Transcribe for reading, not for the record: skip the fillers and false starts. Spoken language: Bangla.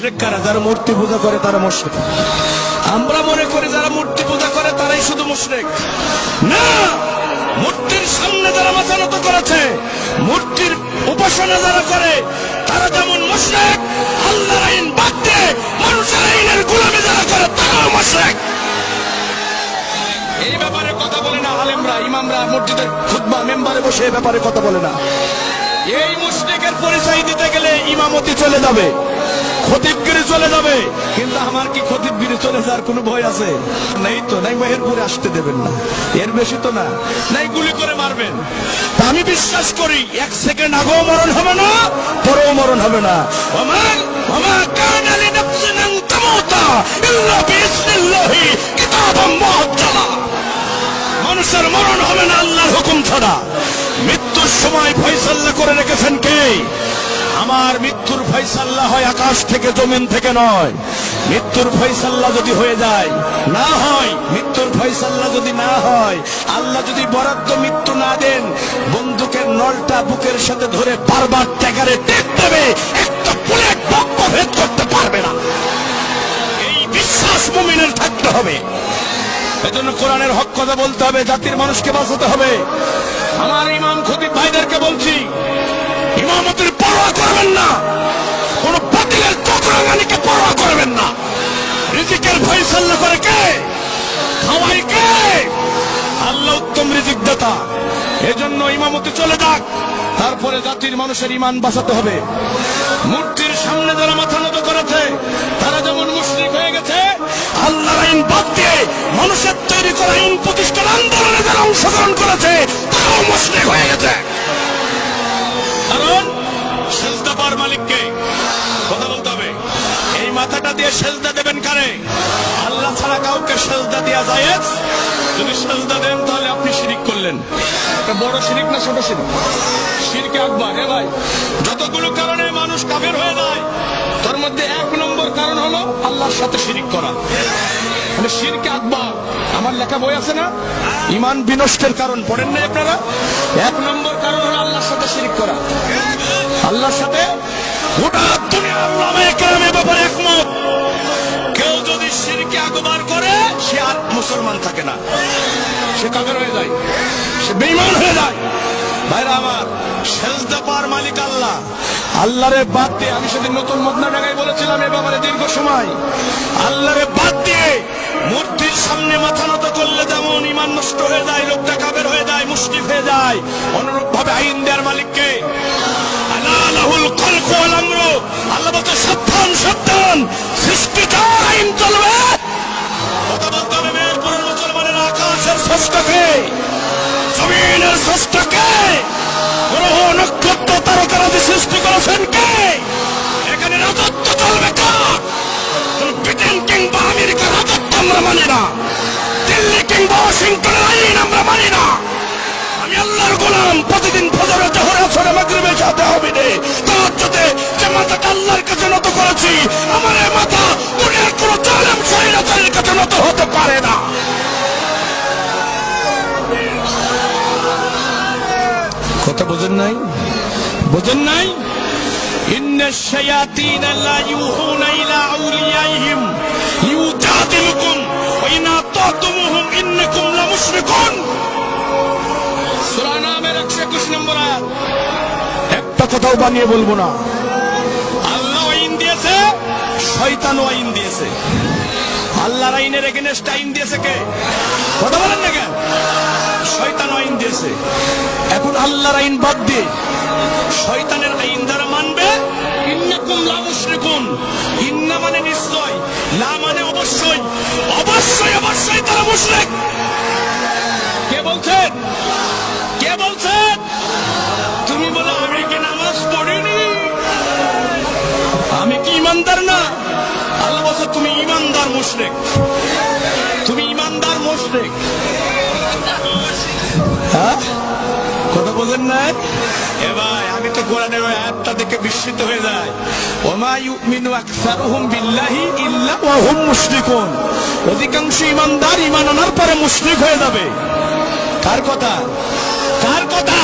মুশরিক কারা? যারা মূর্তি পূজা করে তারা মুশরিক। আমরা মনে করি যারা মূর্তি পূজা করে তারাই শুধু মুশরিক। না, মূর্তির সামনে যারা মাথা নত করেছে, মূর্তির উপাসনা যারা করে তারা যেমন মুশরিক, আল্লাহর আইন বাদ দিয়ে মানুষের আইনের গোলামি যারা করে তারাও মুশরিক। এই ব্যাপারে কথা বলে না আলেমরা, ইমামরা মসজিদের খুতবা মেম্বারে বসে এই ব্যাপারে কথা বলে না। এই মুশরিকের পরিচয় দিতে গেলে ইমামতি চলে যাবে, খতিবগিরি চলে যাবে। কিন্তু আমার কি খতিবগিরি চলে যাওয়ার কোনো ভয় আছে? নাই তো, নাই মেহেরপুরে আসতে দেবেন না, এর বেশি তো না, নাই গুলি করে মারবেন। তা আমি বিশ্বাস করি 1 সেকেন্ড আগেও মরণ হবে না, পরেও মরণ হবে না। ওমা কানা লিনাফসিন আন তামুতা ইল্লা বিইজনিল্লাহি কিতাবাম মুআজ্জালা। মানুষের মরণ হবে না আল্লাহর হুকুম ছাড়া। মৃত্যুর সময় ফয়সালা করে রেখেছেন কে? আমার মৃত্যুর ফয়সালা হয় আকাশ থেকে, জমিন থেকে নয়। মৃত্যুর ফয়সালা যদি হয়ে যায়, না হয়, মৃত্যুর ফয়সালা যদি না হয়, আল্লাহ যদি বরাদ্দ মৃত্যু না দেন, বন্দুকের নলটা বুকের সাথে ধরে বারবার ট্যাগারে টেপ দেবে, একটা বুলেট বক্ষ ভেদ করতে পারবে না। এই বিশ্বাস মুমিনের থাকতে হবে। এজন্য কোরআনের হক কথা বলতে হবে, জাতির মানুষকে বাঁচাতে হবে। আমার ইমাম খতিব ভাইদেরকে বলছি, ইমামতের পরোয়া করবেন না, কোন বাতিলের চক্রাঙ্গানিকে পরোয়া করবেন না। রিজিকের ফয়সালা করে কে? খাওয়াই কে? আল্লাহ উত্তম রিজিক দাতা। এজন্য ইমামতি চলে যাক, তারপরে জাতির মানুষের ইমান বাঁচাতে হবে। মূর্তির সামনে যারা মাথা নত করেছে তারা যেমন মুশরিক হয়ে গেছে, আল্লাহর আইন বাদ দিয়ে মানুষের তৈরি করা আইন প্রতিষ্ঠান আন্দোলনে যারা অংশগ্রহণ করেছে তারাও মুশরিক হয়ে গেছে। কারণ সেজদা পাওয়ার মালিককে কথা বলতে হবে। এই মাথাটা দিয়ে সেজদা দেবেন কারে? আল্লাহ ছাড়া কাউকে সেজদা দেয়া জায়েজ? যদি সেজদা দেন তাহলে আপনি শিরিক করলেন। এটা বড় শিরিক না ছোট শিরিক? শিরকে আকবার। এ ভাই, যতগুলো কারণে মানুষ কাফের হয়ে যায় তার মধ্যে 1 নম্বর কারণ হলো আল্লাহর সাথে শিরিক করা। মানে শিরকে আকবার, আমার লেখা বই আছে না, ঈমান বিনষ্টের কারণ, পড়েন না আপনারা? 1 নম্বর কারণ হলো আল্লাহর সাথে শিরিক করা। আল্লাহর সাথে গোটা দুনিয়ার উলামায়ে কেরাম এ ব্যাপারে একমত। কেউ যদি শিরকে আকবার করে সে আর মুসলমান থাকে না, সে কাফের হয়ে যায়, সে বেঈমান হয়ে যায়। ভাইরা আমার, সেজদা পাওয়ার মালিক আল্লাহ। আল্লাহরে বাদ দিয়ে, আমি সেদিন নতুন মদনা ঢাকায় বলেছিলাম এ ব্যাপারে দীর্ঘ সময়, আল্লাহরে বাদ দিয়ে মূর্তির সামনে মাথা নত করলে যেমন ঈমান নষ্ট হয়ে যায়, লোকটা কাফের হয়ে যায়, মুশরিক হয়ে যায়, অনুরূপ ভাবে আইন দেওয়ার মালিককে আলা লাহুল খালকু ওয়াল আমরু। আল্লাহ বলতে সাবধান সাবধান, সৃষ্টিটা আইন চলবে। কথা বলতে হবে মেহেরপুরের মুসলমানের, আকাশের স্রষ্টাকে, জমিনের স্রষ্টাকে, গ্রহ নক্ষত্র তারকারাজি সৃষ্টি করেছেন কে? এখানে রাজত্ব চলবে কার? ব্রিটেন কিংবা আমেরিকার রাজত্ব আমরা মানি না, দিল্লি কিংবা ওয়াশিংটনের আইন আমরা মানি না। আমি আল্লাহর গোলাম, প্রতিদিন ফজরে, জোহরে, আসরে, মাগরিবে, সাথে হবে রে তাহাজ্জুদে যে মাথাটা আল্লাহর কাছে নত করেছি, আমার এই মাথা দুনিয়ার কোন জালেম স্বৈরাচারীর কাছে নত হতে পারে না। কথা বোঝেন নাই? বোঝেন নাই? ইন্নাশ শায়াতিনা লা ইউহুনা ইলা আউলিয়াইহিম লিউজাদিলুকুম ওয়া ইন আতাতুমুহুম ইন্নাকুম লামুশরিকুন। সূরা নামের 121 নম্বর আয়াত। একটা কথাও বানিয়ে বলবো না। আল্লাহ আইন দিয়েছে, শয়তানও আইন দিয়েছে। আল্লাহর আইনের এগেইনস্ট আইন দিয়েছে কে? কথা বলেন না কেন? শয়তান আইন দিয়েছে। এখন আল্লাহর আইন বাদ দিয়ে শয়তানের আইন দ্বারা মানবে, ইন্নাকুম লা মুশরিকুন। ইন্না মানে নিশ্চয়, লা মানে অবশ্যই, অবশ্যই অবশ্যই তারা মুশরিক। কে বলছেন? কে বলছেন? তুমি বলো আমি কি নামাজ পড়িনি, আমি কি ইমানদার না? আল্লাহ বলছে তুমি ইমানদার মুশরিক, তুমি ইমানদার মুশরিক। কথা বলেন না? এ ভাই, আমি তো কোরআনের ওই আয়াতটা দেখে বিস্মিত হয়ে যাই। ওমা ইউমিনু আকসারুহুম বিল্লাহি ইল্লা ওয়া হুম মুশরিকুন। অধিকাংশ ইমানদার ঈমান আনার পরে মুশরিক হয়ে যাবে। কার কথা? কার কথা?